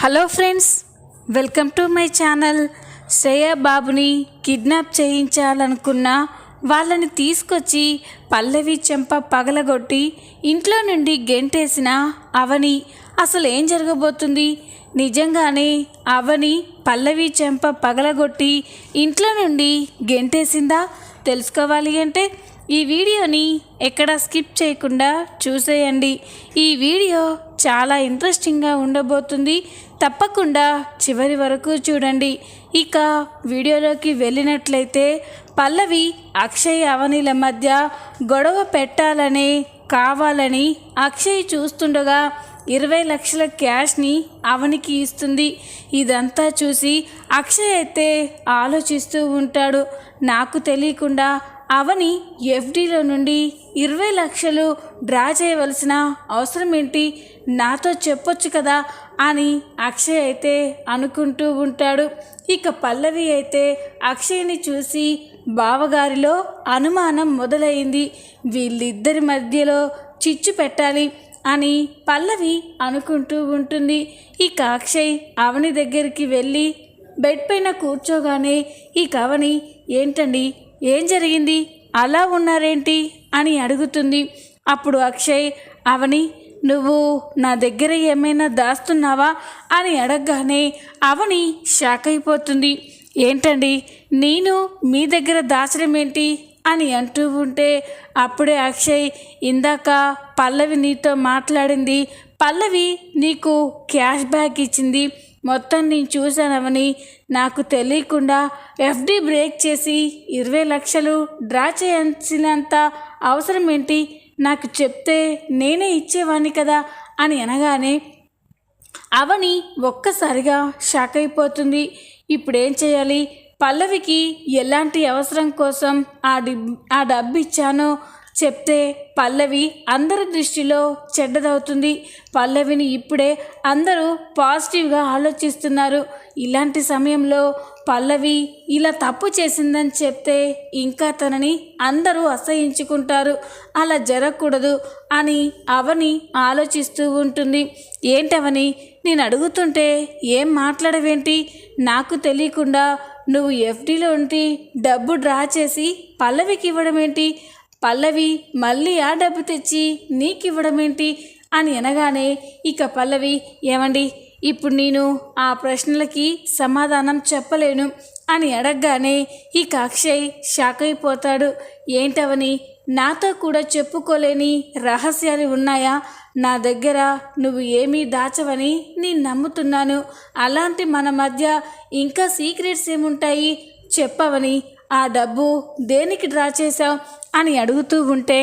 Hello friends, welcome to my channel. Shreya బాబుని kidnap చేయించాలనుకున్న వాళ్ళని తీసుకొచ్చి పల్లవి చెంప పగలగొట్టి ఇంట్లో నుండి గెంటేసిన అవని అసలు ఏం జరగబోతుంది? నిజంగానే అవని పల్లవి చెంప పగలగొట్టి ఇంట్లో నుండి గెంటేసిందా? తెలుసుకోవాలి అంటే ఈ వీడియోని ఎక్కడ స్కిప్ చేయకుండా చూసేయండి. ఈ వీడియో చాలా ఇంట్రెస్టింగ్గా ఉండబోతుంది. తప్పకుండా చివరి వరకు చూడండి. ఇక వీడియోలోకి వెళ్ళినట్లయితే పల్లవి అక్షయ్ అవనిల మధ్య గొడవ పెట్టాలనే కావాలని అక్షయ్ చూస్తుండగా 20 లక్షల క్యాష్ని అవనికి ఇస్తుంది. ఇదంతా చూసి అక్షయ్ అయితే ఆలోచిస్తూ ఉంటాడు. నాకు తెలియకుండా అవని ఎఫ్డీలో నుండి 20 లక్షలు డ్రా చేయవలసిన అవసరం ఏంటి? నాతో చెప్పొచ్చు కదా అని అక్షయ్ అయితే అనుకుంటూ ఉంటాడు. ఇక పల్లవి అయితే అక్షయ్ని చూసి బావగారిలో అనుమానం మొదలైంది. వీళ్ళిద్దరి మధ్యలో చిచ్చు పెట్టాలి అని పల్లవి అనుకుంటూ ఉంటుంది. ఇక అక్షయ్ అవని దగ్గరికి వెళ్ళి బెడ్ పైన కూర్చోగానే ఇక అవని, ఏంటండి, ఏం జరిగింది, అలా ఉన్నారేంటి అని అడుగుతుంది. అప్పుడు అక్షయ్, అవని, నువ్వు నా దగ్గర ఏమైనా దాస్తున్నావా అని అడగగానే అవని షాక్ అయిపోతుంది. ఏంటండి, నేను మీ దగ్గర దాచడం ఏంటి అని అంటూ ఉంటే అప్పుడే అక్షయ్, ఇందాక పల్లవి నీతో మాట్లాడింది, పల్లవి నీకు క్యాష్ బ్యాక్ ఇచ్చింది, మొత్తం నేను చూశానవని. నాకు తెలియకుండా ఎఫ్డి బ్రేక్ చేసి 20 లక్షలు డ్రా చేయాల్సినంత అవసరం ఏంటి? నాకు చెప్తే నేనే ఇచ్చేవాణ్ణి కదా అని అనగానే అవని ఒక్కసారిగా షాక్ అయిపోతుంది. ఇప్పుడేం చేయాలి? పల్లవికి ఎలాంటి అవసరం కోసం ఆ డబ్బు ఇచ్చానో చెప్తే పల్లవి అందరి దృష్టిలో చెడ్డదవుతుంది. పల్లవిని ఇప్పుడే అందరూ పాజిటివ్గా ఆలోచిస్తున్నారు. ఇలాంటి సమయంలో పల్లవి ఇలా తప్పు చేసిందని చెప్తే ఇంకా తనని అందరూ అసహించుకుంటారు. అలా జరగకూడదు అని అవని ఆలోచిస్తూ ఉంటుంది. ఏంటవని, నేను అడుగుతుంటే ఏం మాట్లాడవేంటి? నాకు తెలియకుండా నువ్వు ఎఫ్డీలో ఉండి డబ్బు డ్రా చేసి పల్లవికి ఇవ్వడం ఏంటి? పల్లవి మళ్ళీ ఆ డబ్బు తెచ్చి నీకు ఇవ్వడం ఏంటి అని అనగానే ఇక పల్లవి, ఏమండి, ఇప్పుడు నేను ఆ ప్రశ్నలకి సమాధానం చెప్పలేను అని అడగగానే ఇక అక్షయ్ షాక్ అయిపోతాడు. ఏంటవని, నాతో కూడా చెప్పుకోలేని రహస్యాలు ఉన్నాయా? నా దగ్గర నువ్వు ఏమీ దాచవని నేను నమ్ముతున్నాను. అలాంటి మన మధ్య ఇంకా సీక్రెట్స్ ఏముంటాయి చెప్పవని. ఆ డబ్బు దేనికి డ్రా చేశావు అని అడుగుతూ ఉంటే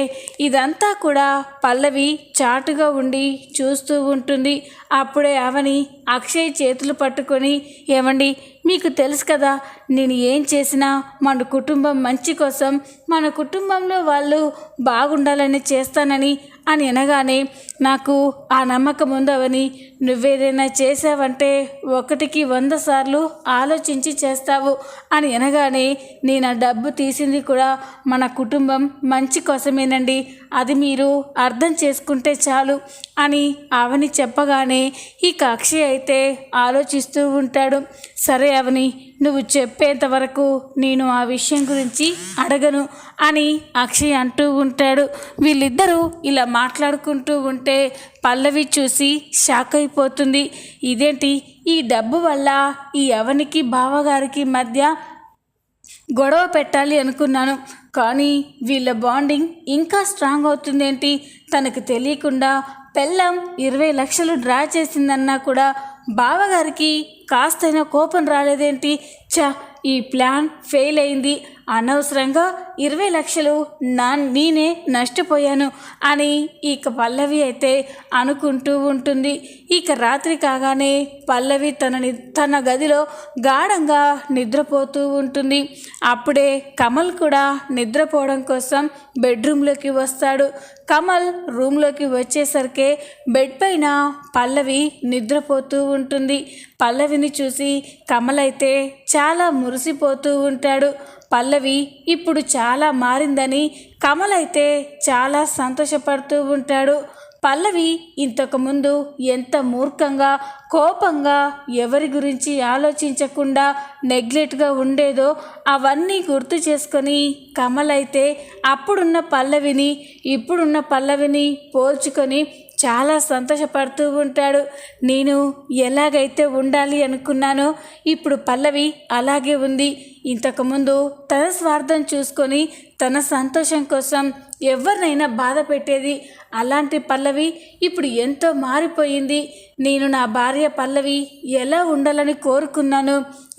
ఇదంతా కూడా పల్లవి చాటుగా ఉండి చూస్తూ ఉంటుంది. అప్పుడే అవని అక్షయ్ చేతులు పట్టుకొని, ఏమండి, మీకు తెలుసు కదా, నేను ఏం చేసినా మన కుటుంబం మంచి కోసం, మన కుటుంబంలో వాళ్ళు బాగుండాలని చేస్తానని అని అనగానే నాకు ఆ నమ్మకం ఉందవని. నువ్వేదైనా చేసావంటే 1కి 100 సార్లు ఆలోచించి చేస్తావు అని అనగానే, నేను ఆ డబ్బు తీసింది కూడా మన కుటుంబం మంచి కోసమేనండి, అది మీరు అర్థం చేసుకుంటే చాలు అని అవని చెప్పగానే ఇక అక్షయ్ అయితే ఆలోచిస్తూ ఉంటాడు. సరే అవని, నువ్వు చెప్పేంత వరకు నేను ఆ విషయం గురించి అడగను అని అక్షయ్ అంటూ ఉంటాడు. వీళ్ళిద్దరూ ఇలా మాట్లాడుకుంటూ ఉంటే పల్లవి చూసి షాక్ అయిపోతుంది. ఇదేంటి, ఈ డబ్బు వల్ల ఈ అవనికి బావగారికి మధ్య గొడవ పెట్టాలి అనుకున్నాను, కానీ వీళ్ళ బాండింగ్ ఇంకా స్ట్రాంగ్ అవుతుందేంటి? తనకు తెలియకుండా పెళ్ళం 20 లక్షలు డ్రా చేసిందన్నా కూడా బావగారికి కాస్తైనా కోపం రాలేదేంటి? ఈ ప్లాన్ ఫెయిల్ అయింది, అనవసరంగా 20 లక్షలు నేనే నష్టపోయాను అని ఇక పల్లవి అయితే అనుకుంటూ ఉంటుంది. ఇక రాత్రి కాగానే పల్లవి తన గదిలో గాఢంగా నిద్రపోతూ ఉంటుంది. అప్పుడే కమల్ కూడా నిద్రపోవడం కోసం బెడ్రూమ్లోకి వస్తాడు. కమల్ రూమ్లోకి వచ్చేసరికి బెడ్ పైన పల్లవి నిద్రపోతూ ఉంటుంది. పల్లవిని చూసి కమల్ అయితే చాలా మురిసిపోతూ ఉంటాడు. పల్లవి ఇప్పుడు చాలా మారిందని కమల్ అయితే చాలా సంతోషపడుతూ ఉంటాడు. పల్లవి ఇంతకుముందు ఎంత మూర్ఖంగా కోపంగా ఎవరి గురించి ఆలోచించకుండా నెగ్లెక్ట్గా ఉండేదో అవన్నీ గుర్తు చేసుకొని కమల్ అయితే అప్పుడున్న పల్లవిని ఇప్పుడున్న పల్లవిని పోల్చుకొని చాలా సంతోషపడుతూ ఉంటాడు. నేను ఎలాగైతే ఉండాలి అనుకున్నానో ఇప్పుడు పల్లవి అలాగే ఉంది. ఇంతకుముందు తన స్వార్థం చూసుకొని తన సంతోషం కోసం ఎవరినైనా బాధ పెట్టేది. అలాంటి పల్లవి ఇప్పుడు ఎంతో మారిపోయింది. నేను నా భార్య పల్లవి ఎలా ఉండాలని కోరుకున్నాను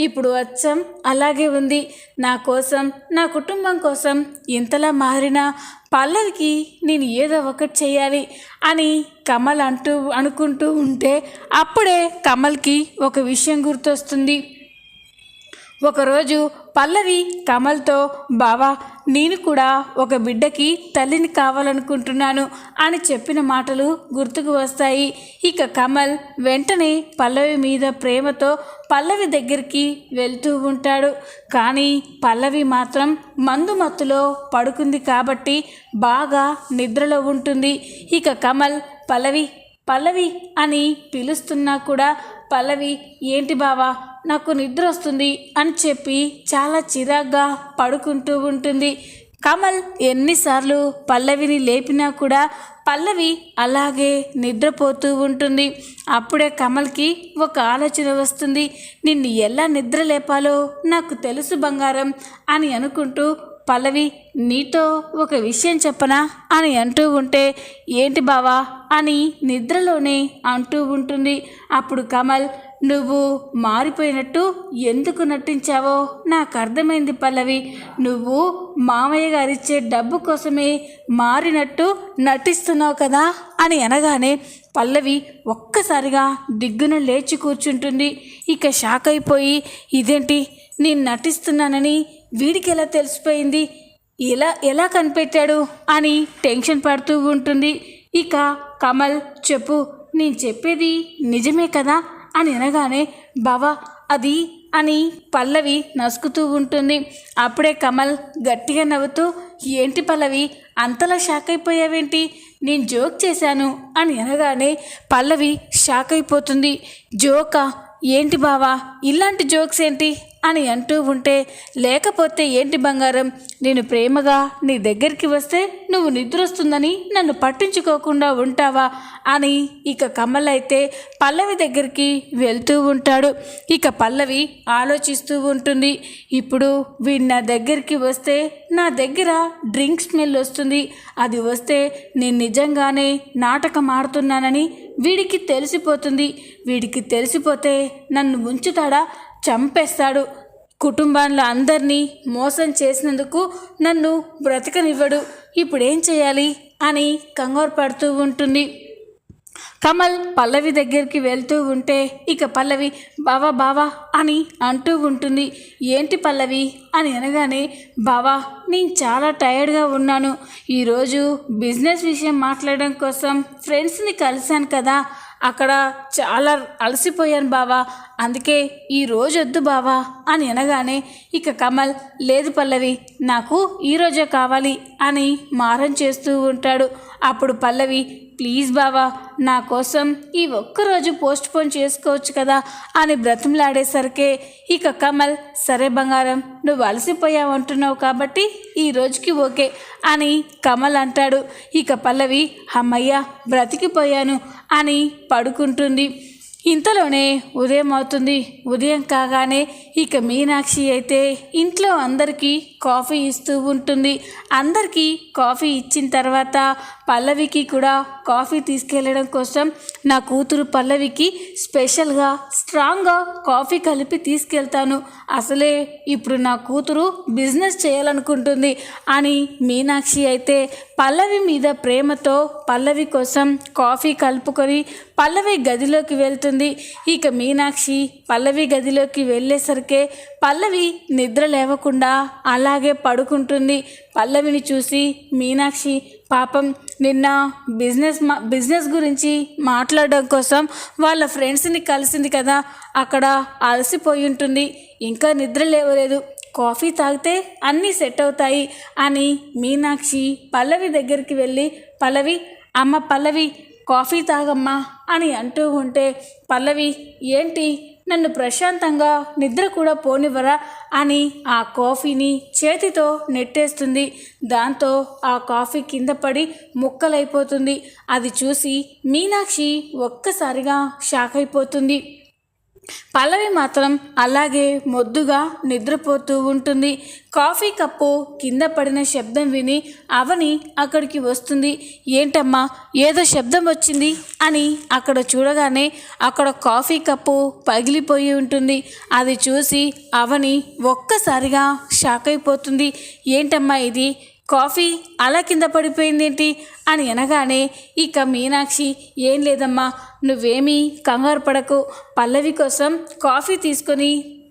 ఇప్పుడు అచ్చం అలాగే ఉంది. నా కోసం నా కుటుంబం కోసం ఇంతలా మారిన పల్లవికి నేను ఏదో ఒకటి చేయాలి అని కమల్ అనుకుంటూ ఉంటే అప్పుడే కమల్కి ఒక విషయం గుర్తొస్తుంది. ఒకరోజు పల్లవి కమల్తో, బావా నేను కూడా ఒక బిడ్డకి తల్లిని కావాలనుకుంటున్నాను అని చెప్పిన మాటలు గుర్తుకు వస్తాయి. ఇక కమల్ వెంటనే పల్లవి మీద ప్రేమతో పల్లవి దగ్గరికి వెళ్తూ ఉంటాడు. కానీ పల్లవి మాత్రం మందు మత్తులో పడుకుంది కాబట్టి బాగా నిద్రలో ఉంటుంది. ఇక కమల్ పల్లవి పల్లవి అని పిలుస్తున్నా కూడా పల్లవి ఏంటి బావా నాకు నిద్ర వస్తుంది అని చెప్పి చాలా చిరాగ్గా పడుకుంటూ ఉంటుంది. కమల్ ఎన్నిసార్లు పల్లవిని లేపినా కూడా పల్లవి అలాగే నిద్రపోతూ ఉంటుంది. అప్పుడే కమల్కి ఒక ఆలోచన వస్తుంది. నిన్ను ఎలా నిద్ర లేపాలో నాకు తెలుసు బంగారం అని అనుకుంటూ పల్లవి నీతో ఒక విషయం చెప్పనా అని అంటూ ఉంటే ఏంటి బావా అని నిద్రలోనే అంటూ ఉంటుంది. అప్పుడు కమల్ నువ్వు మారిపోయినట్టు ఎందుకు నటించావో నాకు అర్థమైంది పల్లవి. నువ్వు మామయ్య గారిచ్చే డబ్బు కోసమే మారినట్టు నటిస్తున్నావు కదా అని అనగానే పల్లవి ఒక్కసారిగా దిగ్గున లేచి కూర్చుంటుంది. ఇక షాక్ అయిపోయి ఇదేంటి నేను నటిస్తున్నానని వీడికి ఎలా తెలిసిపోయింది, ఎలా కనిపెట్టాడు అని టెన్షన్ పడుతూ ఉంటుంది. ఇక కమల్ చెప్పు నేను చెప్పేది నిజమే కదా అని అనగానే బావా అది అని పల్లవి నసుకుతూ ఉంటుంది. అప్పుడే కమల్ గట్టిగా నవ్వుతూ ఏంటి పల్లవి అంతలా షాక్ అయిపోయావేంటి, నేను జోక్ చేశాను అని అనగానే పల్లవి షాక్ అయిపోతుంది. జోకా ఏంటి బావా ఇలాంటి జోక్స్ ఏంటి అని అంటూ ఉంటే లేకపోతే ఏంటి బంగారం నేను ప్రేమగా నీ దగ్గరికి వస్తే నువ్వు నిద్ర వస్తుందని నన్ను పట్టించుకోకుండా ఉంటావా అని ఇక కమల్ అయితే పల్లవి దగ్గరికి వెళ్తూ ఉంటాడు. ఇక పల్లవి ఆలోచిస్తూ ఉంటుంది. ఇప్పుడు వీడు నా దగ్గరికి వస్తే నా దగ్గర డ్రింక్ స్మెల్ వస్తుంది. అది వస్తే నేను నిజంగానే నాటకం ఆడుతున్నానని వీడికి తెలిసిపోతుంది. వీడికి తెలిసిపోతే నన్ను ఉంచుతాడా, చంపేస్తాడు. కుటుంబంలో అందరినీ మోసం చేసినందుకు నన్ను బ్రతకనివ్వడు. ఇప్పుడేం చేయాలి అని కంగారు పడుతూ ఉంటుంది. కమల్ పల్లవి దగ్గరికి వెళ్తూ ఉంటే ఇక పల్లవి బావా బావా అని అంటూ ఉంటుంది. ఏంటి పల్లవి అని అనగానే బావా నేను చాలా టైర్డ్గా ఉన్నాను. ఈరోజు బిజినెస్ విషయం మాట్లాడడం కోసం ఫ్రెండ్స్ని కలిశాను కదా, అక్కడ చాలా అలసిపోయాను బావా, అందుకే ఈరోజు వద్దు బావా అని అనగానే ఇక కమల్ లేదు పల్లవి నాకు ఈరోజే కావాలి అని మారం చేస్తూ ఉంటాడు. అప్పుడు పల్లవి ప్లీజ్ బావా నా కోసం ఈ ఒక్కరోజు పోస్ట్పోన్ చేసుకోవచ్చు కదా అని బ్రతిమలాడేసరికే ఇక కమల్ సరే బంగారం నువ్వు అలసిపోయావంటున్నావు కాబట్టి ఈ రోజుకి ఓకే అని కమల్ అంటాడు. ఇక పల్లవి అమ్మయ్య బ్రతికిపోయాను అని పడుకుంటుంది. ఇంతలోనే ఉదయం అవుతుంది. ఉదయం కాగానే ఇక మీనాక్షి అయితే ఇంట్లో అందరికీ కాఫీ ఇస్తూ ఉంటుంది. అందరికీ కాఫీ ఇచ్చిన తర్వాత పల్లవికి కూడా కాఫీ తీసుకెళ్ళడం కోసం నా కూతురు పల్లవికి స్పెషల్గా స్ట్రాంగ్గా కాఫీ కలిపి తీసుకెళ్తాను, అసలే ఇప్పుడు నా కూతురు బిజినెస్ చేయాలనుకుంటుంది అని మీనాక్షి అయితే పల్లవి మీద ప్రేమతో పల్లవి కోసం కాఫీ కలుపుకొని పల్లవి గదిలోకి వెళ్తుంది. ఇక మీనాక్షి పల్లవి గదిలోకి వెళ్ళేసరికే పల్లవి నిద్ర లేవకుండా అలాగే పడుకుంటుంది. పల్లవిని చూసి మీనాక్షి పాపం నిన్న బిజినెస్ గురించి మాట్లాడడం కోసం వాళ్ళ ఫ్రెండ్స్ని కలిసింది కదా, అక్కడ అలసిపోయి ఉంటుంది, ఇంకా నిద్ర లేవలేదు, కాఫీ తాగితే అన్నీ సెట్ అవుతాయి అని మీనాక్షి పల్లవి దగ్గరికి వెళ్ళి పల్లవి అమ్మ పల్లవి కాఫీ తాగమ్మా అని అంటూ ఉంటే పల్లవి ఏంటి నన్ను ప్రశాంతంగా నిద్ర కూడా పోనివ్వరా అని ఆ కాఫీని చేతితో నెట్టేస్తుంది. దాంతో ఆ కాఫీ కింద పడి ముక్కలైపోతుంది. అది చూసి మీనాక్షి ఒక్కసారిగా షాక్ అయిపోతుంది. పల్లవి మాత్రం అలాగే మొద్దుగా నిద్రపోతూ ఉంటుంది. కాఫీ కప్పు కింద పడిన శబ్దం విని అవని అక్కడికి వస్తుంది. ఏంటమ్మా ఏదో శబ్దం వచ్చింది అని అక్కడ చూడగానే అక్కడ కాఫీ కప్పు పగిలిపోయి ఉంటుంది. అది చూసి అవని ఒక్కసారిగా షాక్ అయిపోతుంది. ఏంటమ్మా ఇది కాఫీ అలా కింద పడిపోయిందేంటి అని అనగానే ఇక మీనాక్షి ఏం లేదమ్మా నువ్వేమీ కంగారు పడకు, పల్లవి కోసం కాఫీ తీసుకొని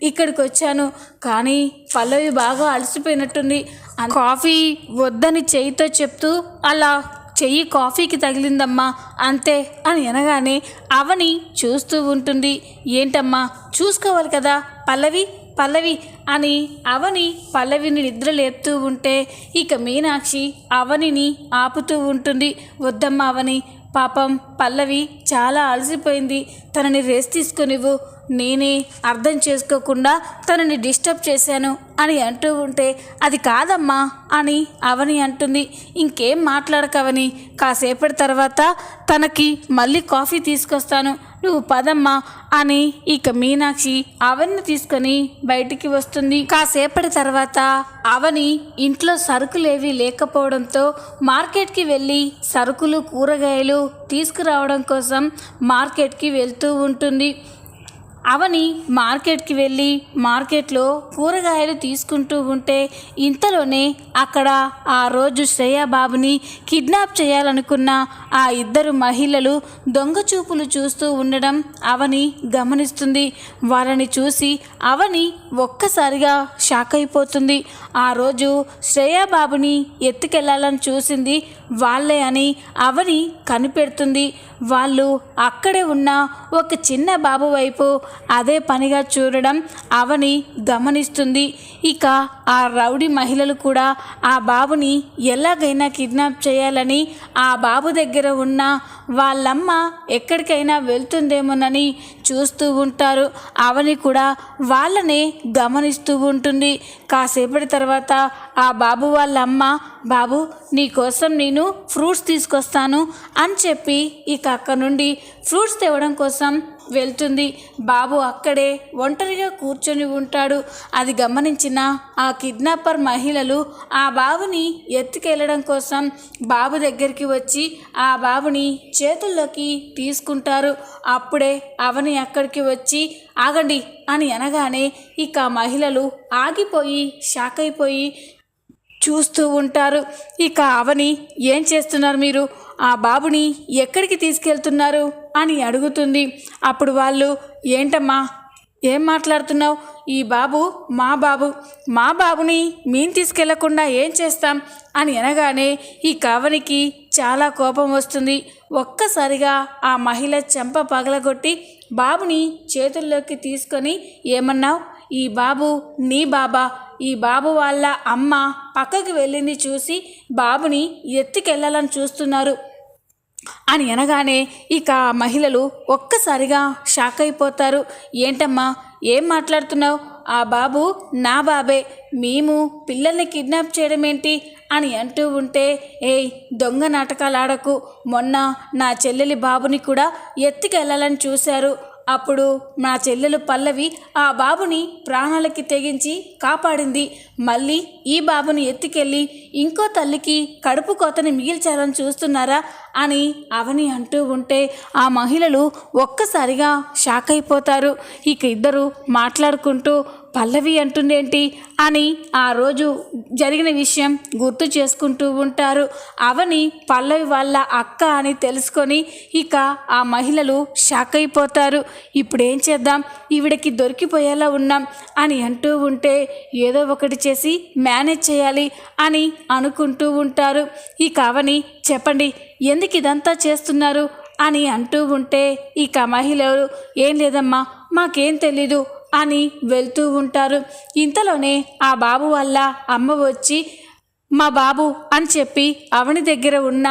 ఇక్కడికి వచ్చాను, కానీ పల్లవి బాగా అలసిపోయినట్టుంది, కాఫీ వద్దని చెయ్యితో చెప్తూ అలా చెయ్యి కాఫీకి తగిలిందమ్మా అంతే అని అనగానే అవని చూస్తూ ఉంటుంది. ఏంటమ్మా చూసుకోవాలి కదా పల్లవి పల్లవి అని అవని పల్లవిని నిద్ర లేపుతూ ఉంటే ఇక మీనాక్షి అవనిని ఆపుతూ ఉంటుంది. వద్దమ్మా అవని, పాపం పల్లవి చాలా అలసిపోయింది, తనని రెస్ట్ తీసుకొనివ్వు, నేనే అర్థం చేసుకోకుండా తనని డిస్టర్బ్ చేశాను అని అంటూ ఉంటే అది కాదమ్మా అని అవని అంటుంది. ఇంకేం మాట్లాడకవని, కాసేపటి తర్వాత తనకి మళ్ళీ కాఫీ తీసుకొస్తాను, నువ్వు పదమ్మా అని ఇక మీనాక్షి అవన్ని తీసుకొని బయటికి వస్తుంది. కాసేపటి తర్వాత అవని ఇంట్లో సరుకులేవి లేకపోవడంతో మార్కెట్కి వెళ్ళి సరుకులు కూరగాయలు తీసుకురావడం కోసం మార్కెట్కి వెళ్తూ ఉంటుంది. అవని మార్కెట్కి వెళ్ళి మార్కెట్లో కూరగాయలు తీసుకుంటూ ఉంటే ఇంతలోనే అక్కడ ఆ రోజు శ్రేయాబాబుని కిడ్నాప్ చేయాలనుకున్న ఆ ఇద్దరు మహిళలు దొంగ చూపులు చూస్తూ ఉండడం అవని గమనిస్తుంది. వాళ్ళని చూసి అవని ఒక్కసారిగా షాక్ అయిపోతుంది. ఆ రోజు శ్రేయాబాబుని ఎత్తుకెళ్లాలని చూసింది వాళ్ళే అని అవని కనిపెడుతుంది. వాళ్ళు అక్కడే ఉన్న ఒక చిన్న బాబు వైపు అదే పనిగా చూడడం అవని గమనిస్తుంది. ఇక ఆ రౌడీ మహిళలు కూడా ఆ బాబుని ఎలాగైనా కిడ్నాప్ చేయాలని ఆ బాబు దగ్గర ఉన్న వాళ్ళమ్మ ఎక్కడికైనా వెళ్తుందేమోనని చూస్తూ ఉంటారు. అవని కూడా వాళ్ళనే గమనిస్తూ ఉంటుంది. కాసేపటి తర్వాత ఆ బాబు వాళ్ళ అమ్మ, బాబు నీకోసం నేను ఫ్రూట్స్ తీసుకొస్తాను అని చెప్పి ఇక అక్కడ నుండి ఫ్రూట్స్ తేవడం కోసం వెళ్తుంది. బాబు అక్కడే ఒంటరిగా కూర్చొని ఉంటాడు. అది గమనించిన ఆ కిడ్నాపర్ మహిళలు ఆ బాబుని ఎత్తుకెళ్ళడం కోసం బాబు దగ్గరికి వచ్చి ఆ బాబుని చేతుల్లోకి తీసుకుంటారు. అప్పుడే అవని అక్కడికి వచ్చి ఆగండి అని అనగానే ఇక మహిళలు ఆగిపోయి షాక్ అయిపోయి చూస్తూ ఉంటారు. ఇక అవని ఏం చేస్తున్నారు మీరు, ఆ బాబుని ఎక్కడికి తీసుకెళ్తున్నారు అని అడుగుతుంది. అప్పుడు వాళ్ళు ఏంటమ్మా ఏం మాట్లాడుతున్నావు, ఈ బాబు మా బాబుని మేము తీసుకెళ్లకుండా ఏం చేస్తాం అని అనగానే ఈ అవనికి చాలా కోపం వస్తుంది. ఒక్కసారిగా ఆ మహిళ చెంప పగలగొట్టి బాబుని చేతుల్లోకి తీసుకొని ఏమన్నావు, ఈ బాబు నీ బాబా, ఈ బాబు వాళ్ళ అమ్మ పక్కకి వెళ్ళింది చూసి బాబుని ఎత్తుకెళ్ళాలని చూస్తున్నారు అని అనగానే ఇక మహిళలు ఒక్కసారిగా షాక్ అయిపోతారు. ఏంటమ్మా ఏం మాట్లాడుతున్నావు, ఆ బాబు నా బాబే, మేము పిల్లల్ని కిడ్నాప్ చేయడం ఏంటి అని అంటూ ఉంటే ఏయ్ దొంగ నాటకాలు ఆడకు, మొన్న నా చెల్లెలి బాబుని కూడా ఎత్తుకెళ్ళాలని చూశారు, అప్పుడు నా చెల్లెలు పల్లవి ఆ బాబుని ప్రాణాలకి తెగించి కాపాడింది, మళ్ళీ ఈ బాబుని ఎత్తుకెళ్ళి ఇంకో తల్లికి కడుపు కోతని మిగిల్చాలని చూస్తున్నారా అని అవని అంటూ ఉంటే ఆ మహిళలు ఒక్కసారిగా షాక్ అయిపోతారు. ఇక ఇద్దరు మాట్లాడుకుంటూ పల్లవి అంటుందేంటి అని ఆ రోజు జరిగిన విషయం గుర్తు చేసుకుంటూ ఉంటారు. అవని పల్లవి వాళ్ళ అక్క అని తెలుసుకొని ఇక ఆ మహిళలు షాక్ అయిపోతారు. ఇప్పుడు ఏం చేద్దాం, ఈవిడకి దొరికిపోయేలా ఉన్నాం అని అంటూ ఉంటే ఏదో ఒకటి చేసి మేనేజ్ చేయాలి అని అనుకుంటూ ఉంటారు. ఇక అవని చెప్పండి ఎందుకు ఇదంతా చేస్తున్నారు అని అంటూ ఉంటే ఇక మహిళలు ఏం లేదమ్మా మాకేం తెలీదు అని వెళ్తూ ఉంటారు. ఇంతలోనే ఆ బాబు వల్ల అమ్మ వచ్చి మా బాబు అని చెప్పి అవని దగ్గర ఉన్న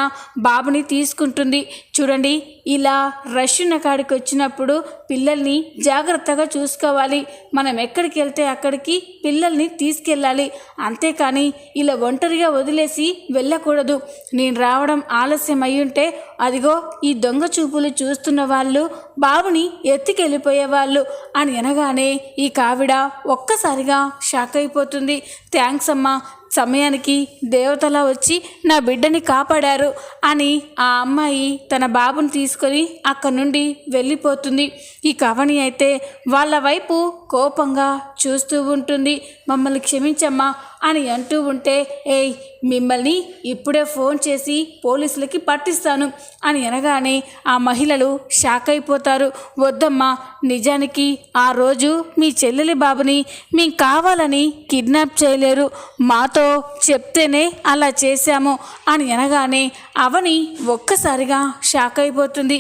బాబుని తీసుకుంటుంది. చూడండి, ఇలా రష్ ఉన్న కాడికి వచ్చినప్పుడు పిల్లల్ని జాగ్రత్తగా చూసుకోవాలి. మనం ఎక్కడికి వెళ్తే అక్కడికి పిల్లల్ని తీసుకెళ్ళాలి. అంతేకాని ఇలా ఒంటరిగా వదిలేసి వెళ్ళకూడదు. నేను రావడం ఆలస్యం అయ్యుంటే అదిగో ఈ దొంగ చూపులు చూస్తున్న వాళ్ళు బాబుని ఎత్తికెళ్ళిపోయేవాళ్ళు అని అనగానే ఈ కావిడ ఒక్కసారిగా షాక్ అయిపోతుంది. థ్యాంక్స్ అమ్మా, సమయానికి దేవతలా వచ్చి నా బిడ్డని కాపాడారు అని ఆ అమ్మాయి తన బాబుని తీసుకొని అక్కడి నుండి వెళ్ళిపోతుంది. ఈ కవని అయితే వాళ్ళ వైపు కోపంగా చూస్తూ ఉంటుంది. మమ్మల్ని క్షమించమ్మా అని అంటూ ఉంటే, ఏయ్ మిమ్మల్ని ఇప్పుడే ఫోన్ చేసి పోలీసులకి పట్టిస్తాను అని అనగానే ఆ మహిళలు షాక్ అయిపోతారు. వద్దమ్మా, నిజానికి ఆ రోజు మీ చెల్లెలి బాబుని మేము కావాలని కిడ్నాప్ చేయలేరు, మాతో చెప్తేనే అలా చేశాము అని అనగానే అవని ఒక్కసారిగా షాక్ అయిపోతుంది.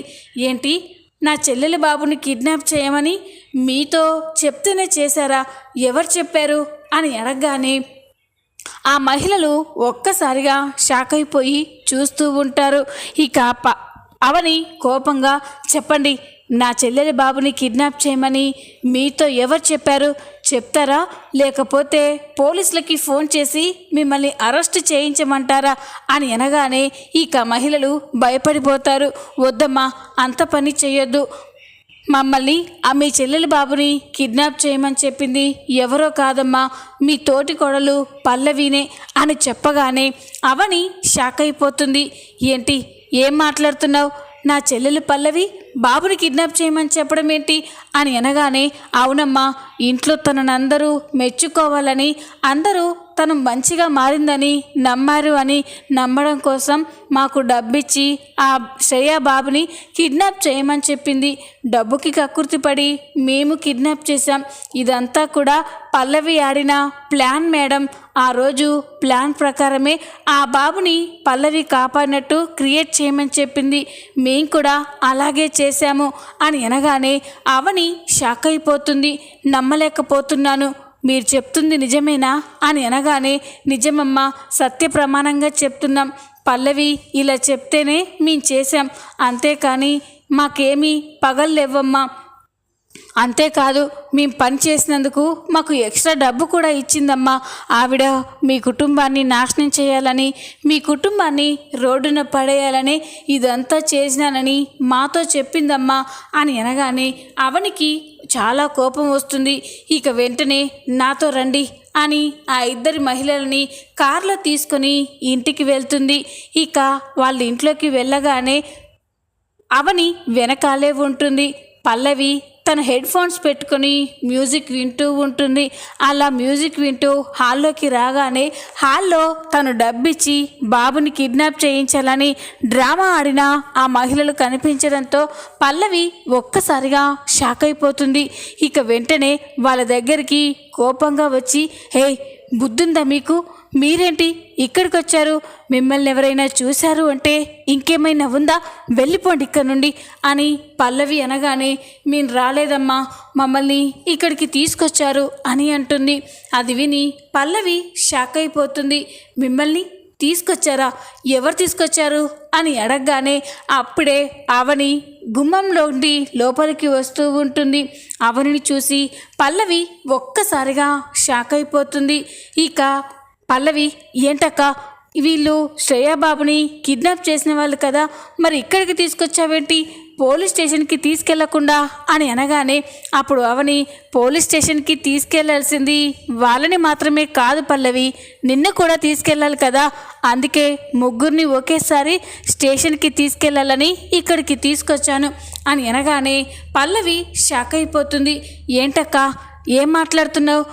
ఏంటి, నా చెల్లెలి బాబుని కిడ్నాప్ చేయమని మీతో చెప్తేనే చేశారా? ఎవరు చెప్పారు అని అడగగానే ఆ మహిళలు ఒక్కసారిగా షాక్ అయిపోయి చూస్తూ ఉంటారు. ఇక అవని కోపంగా, చెప్పండి, నా చెల్లెలి బాబుని కిడ్నాప్ చేయమని మీతో ఎవరు చెప్పారు? చెప్తారా, లేకపోతే పోలీసులకి ఫోన్ చేసి మిమ్మల్ని అరెస్ట్ చేయించమంటారా అని అనగానే ఇక మహిళలు భయపడిపోతారు. వద్దమ్మా, అంత పని చేయొద్దు. మమ్మల్ని మీ చెల్లెలి బాబుని కిడ్నాప్ చేయమని చెప్పింది ఎవరో కాదమ్మా, మీ తోటి కోడలు పల్లవినే అని చెప్పగానే అవని షాక్ అయిపోతుంది. ఏంటి, ఏం మాట్లాడుతున్నావు? నా చెల్లెలు పల్లవి బాబుని కిడ్నాప్ చేయమని చెప్పడం ఏంటి అని అనగానే, అవునమ్మా, ఇంట్లో తనను అందరూ మెచ్చుకోవాలని, అందరూ తను మంచిగా మారిందని నమ్మారు అని నమ్మడం కోసం మాకు డబ్బిచ్చి ఆ శ్రేయ బాబుని కిడ్నాప్ చేయమని చెప్పింది. డబ్బుకి కక్కుర్తిపడి మేము కిడ్నాప్ చేశాం. ఇదంతా కూడా పల్లవి ఆడిన ప్లాన్ మేడం. ఆ రోజు ప్లాన్ ప్రకారమే ఆ బాబుని పల్లవి కాపాడినట్టు క్రియేట్ చేయమని చెప్పింది. మేము కూడా అలాగే చేశాము అని అనగానే అవని షాక్ అయిపోతుంది. నమ్మలేకపోతున్నాను, మీరు చెప్తుంది నిజమేనా అని అనగానే, నిజమమ్మా, సత్య ప్రమాణంగా చెప్తున్నాం. పల్లవి ఇలా చెప్తేనే మేము చేశాం, అంతేకాని మాకేమీ పగల్లేవమ్మా. అంతేకాదు, మేము పని చేసినందుకు మాకు ఎక్స్ట్రా డబ్బు కూడా ఇచ్చిందమ్మా. ఆవిడ మీ కుటుంబాన్ని నాశనం చేయాలని, మీ కుటుంబాన్ని రోడ్డున పడేయాలని ఇదంతా చేసినానని మాతో చెప్పిందమ్మా అని అనగానే అవనికి చాలా కోపం వస్తుంది. ఇక వెంటనే నాతో రండి అని ఆ ఇద్దరి మహిళలని కార్లో తీసుకొని ఇంటికి వెళ్తుంది. ఇక వాళ్ళ ఇంట్లోకి వెళ్ళగానే అవని వెనకాలే ఉంటుంది. పల్లవి తన హెడ్ ఫోన్స్ పెట్టుకొని మ్యూజిక్ వింటూ ఉంటుంది. అలా మ్యూజిక్ వింటూ హాల్లోకి రాగానే హాల్లో తను డబ్బిచ్చి బాబుని కిడ్నాప్ చేయించాలని డ్రామా ఆడిన ఆ మహిళలు కనిపించడంతో పల్లవి ఒక్కసారిగా షాక్ అయిపోతుంది. ఇక వెంటనే వాళ్ళ దగ్గరికి కోపంగా వచ్చి, హే బుద్ధుందా మీకు? మీరేంటి ఇక్కడికి వచ్చారు? మిమ్మల్ని ఎవరైనా చూశారు అంటే ఇంకేమైనా ఉందా? వెళ్ళిపోండి ఇక్కడ నుండి అని పల్లవి అనగానే, మేము రాలేదమ్మా, మమ్మల్ని ఇక్కడికి తీసుకొచ్చారు అని అంటుంది. అది విని పల్లవి షాక్ అయిపోతుంది. మిమ్మల్ని తీసుకొచ్చారా? ఎవరు తీసుకొచ్చారు అని అడగగానే అప్పుడే అవని గుమ్మంలోండి లోపలికి వస్తూ ఉంటుంది. అవనిని చూసి పల్లవి ఒక్కసారిగా షాక్ అయిపోతుంది. ఇక పల్లవి, ఏంటక్క, వీళ్ళు శ్రేయాబాబుని కిడ్నాప్ చేసిన వాళ్ళు కదా, మరి ఇక్కడికి తీసుకొచ్చావేంటి? పోలీస్ స్టేషన్కి తీసుకెళ్లకుండా అని అనగానే అప్పుడు అవని, పోలీస్ స్టేషన్కి తీసుకెళ్లాల్సింది వాళ్ళని మాత్రమే కాదు పల్లవి, నిన్ను కూడా తీసుకెళ్ళాలి కదా, అందుకే ముగ్గురిని ఒకేసారి స్టేషన్కి తీసుకెళ్లాలని ఇక్కడికి తీసుకొచ్చాను అని అనగానే పల్లవి షాక్ అయిపోతుంది. ఏంటక్క, ఏం మాట్లాడుతున్నావు?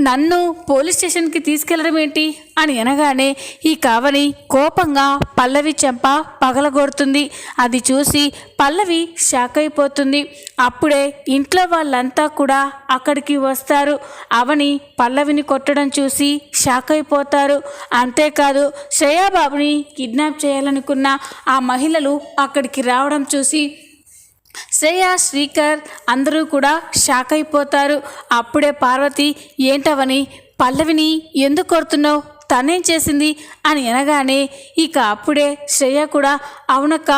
నన్ను పోలీస్ స్టేషన్కి తీసుకెళ్లడం ఏంటి అని అనగానే ఈ కావని కోపంగా పల్లవి చెంప పగలగొడుతుంది. అది చూసి పల్లవి షాక్ అయిపోతుంది. అప్పుడే ఇంట్లో వాళ్ళంతా కూడా అక్కడికి వస్తారు. అవని పల్లవిని కొట్టడం చూసి షాక్ అయిపోతారు. అంతేకాదు, శ్రేయాబాబుని కిడ్నాప్ చేయాలనుకున్న ఆ మహిళలు అక్కడికి రావడం చూసి శ్రేయ, శ్రీకర్ అందరూ కూడా షాక్ అయిపోతారు. అప్పుడే పార్వతి, ఏంటవని పల్లవిని ఎందుకు కొడుతున్నావు? తనేం చేసింది అని అనగానే ఇక అప్పుడే శ్రేయ కూడా అవునక్క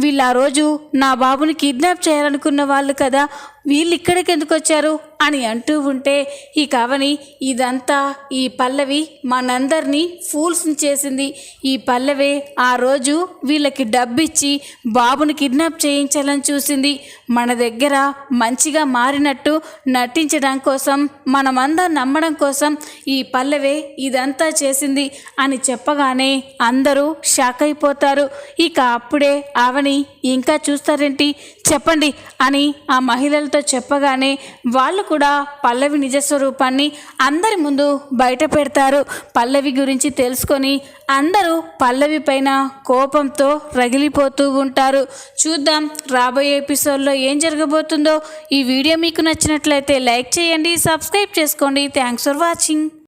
వీళ్ళు ఆ రోజు నా బాబుని కిడ్నాప్ చేయాలనుకున్న వాళ్ళు కదా, వీళ్ళు ఇక్కడికి ఎందుకు వచ్చారు అని అంటూ ఉంటే ఇక అవని ఇదంతా ఈ పల్లవి మనందరినీ ఫూల్స్ని చేసింది. ఈ పల్లవే ఆ రోజు వీళ్ళకి డబ్బిచ్చి బాబుని కిడ్నాప్ చేయించాలని చూసింది. మన దగ్గర మంచిగా మారినట్టు నటించడం కోసం, మనమందరం నమ్మడం కోసం ఈ పల్లవే ఇదంతా చేసింది అని చెప్పగానే అందరూ షాక్ అయిపోతారు. ఇక అప్పుడే అవని ఇంకా చూస్తారేంటి చెప్పండి అని ఆ మహిళలతో చెప్పగానే వాళ్ళు కూడా పల్లవి నిజస్వరూపాన్ని అందరి ముందు బయట పెడతారు. పల్లవి గురించి తెలుసుకొని అందరూ పల్లవి పైన కోపంతో రగిలిపోతూ ఉంటారు. చూద్దాం రాబోయే ఎపిసోడ్లో ఏం జరగబోతుందో. ఈ వీడియో మీకు నచ్చినట్లయితే లైక్ చేయండి, సబ్స్క్రైబ్ చేసుకోండి. Thanks for watching.